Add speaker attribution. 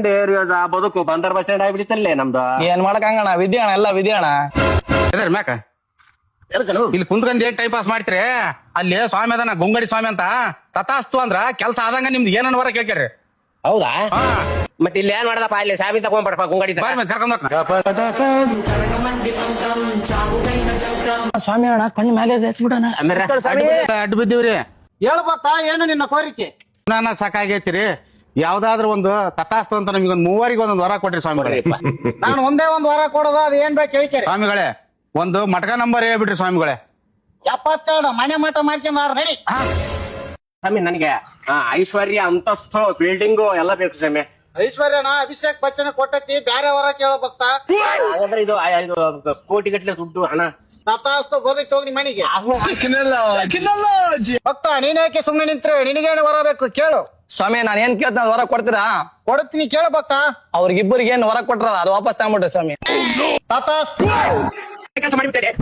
Speaker 1: ಮಾಡ್ಕೊಂಡು ಬದುಕು ಬಂದರ್ bus stand ಆಗ್ಬಿಡಿತಲ್ಲೇ ನಮ್ದು.
Speaker 2: ಏನ್ ಮಾಡಕಂಗಣ ವಿದ್ಯೆ ಅಣ್ಣ ಎಲ್ಲ ವಿದ್ಯೆ ಅಣ್ಣ.
Speaker 3: ಮ್ಯಾಕ ಇಲ್ಲಿ ಕುಂತ್ಕೊಂಡ್ ಏನ್ ಟೈಮ್ ಪಾಸ್ ಮಾಡ್ತೀರಿ? ಅಲ್ಲಿ ಸ್ವಾಮಿ ಅದಾನ ಗುಂಗಡಿ ಸ್ವಾಮಿ ಅಂತ ತಥಾಸ್ತು ಅಂದ್ರ ಕೆಲ್ಸ ಆದಂಗ ನಿಮ್ದು ಏನನ್ನ ವರ ಕೇಳ್ಕೇರಿ.
Speaker 1: ಹೌದಾ? ಮತ್ತೆ ಇಲ್ಲಿ ಏನ್ ಮಾಡ್ದಪ್ಪ? ಅಲ್ಲಿ ಸಾಬಿ ತಗೊಂಡ್ಬರ್ಪ ಗುಂಗಡಿ
Speaker 3: ಕರ್ಕೊಂಡ್
Speaker 2: ಸ್ವಾಮಿ ಅಣ್ಣ ಕಣ್ಣು ಮೇಲೆ ಎತ್ಬಿಡಣ.
Speaker 3: ಅಡ್ಡು ಬಿದ್ದೀವ್ರಿ.
Speaker 4: ಹೇಳ್ಬೇಕಾ ಏನು ನಿನ್ನ ಕೋರಿಕೆ?
Speaker 3: ನನ್ನ ಸಾಕಾಗೈತಿರಿ. ಯಾವ್ದಾದ್ರು ಒಂದು ತಥಾಸ್ತು ಅಂತ ನಮ್ಗೊಂದ್ 3 ಒಂದೊಂದು ವರ ಕೊಟ್ರಿ ಸ್ವಾಮಿಗಳೇ.
Speaker 4: ನಾನು ಒಂದೇ ಒಂದ್ ವಾರ ಕೊಡೋದು, ಅದು ಏನ್ ಬೇಕು ಹೇಳ್ಕೇರಿ
Speaker 3: ಸ್ವಾಮಿಗಳೇ. ಒಂದು ಮಟಕ ನಂಬರ್ ಹೇಳ್ಬಿಟ್ರಿ ಸ್ವಾಮಿಗಳೇ.
Speaker 4: 72 ಮನೆ ಮಠ ಮಾಡ್ಕೊಂಡ್ ನಡಿ.
Speaker 1: ಸ್ವಾಮಿ ನನಗೆ ಐಶ್ವರ್ಯ ಅಂತಸ್ತು ಬಿಲ್ಡಿಂಗು ಎಲ್ಲ ಬೇಕು ಸ್ವಾಮಿ.
Speaker 4: ಐಶ್ವರ್ಯನ ಅಭಿಷೇಕ್ ಬಚ್ಚನ ಕೊಟ್ಟತಿ, ಬ್ಯಾರೆ ವರ ಕೇಳೋ ಭಕ್ತ.
Speaker 1: ಹಾಗಾದ್ರೆ ಇದು ಕೋಟಿ ಗಟ್ಲೆ ದುಡ್ಡು ಹಣ
Speaker 4: ತಥಾಸ್ತು ಗೋದೈತಿ ಹೋಗಿ ಮನೆಗೆ. ಭಕ್ತ ನೀನ್ ಯಾಕೆ ಸುಮ್ನೆ ನಿಂತ್ರೆ? ನಿನಗೇನು ವರ ಬೇಕು ಕೇಳು.
Speaker 2: ಸ್ವಾಮಿ ನಾನ್ ಏನ್ ಕೇಳ್ತ ವರ ಕೊಡ್ತೀರಾ?
Speaker 4: ಕೊಡ್ತೀನಿ ಕೇಳು ಭಕ್ತ.
Speaker 2: ಅವ್ರಿಗಿಬ್ಬರಿಗೆ ಏನ್ ವರ ಕೊಟ್ರಲ್ಲ ಅದು ವಾಪಸ್ ತಗೊಂಡ್ಬಿಟ್ರಿ ಸ್ವಾಮಿ.
Speaker 4: ತಥಾಸ್ತು.
Speaker 1: ಕೆಲಸ ಮಾಡಿಬಿಟ್ಟೆ.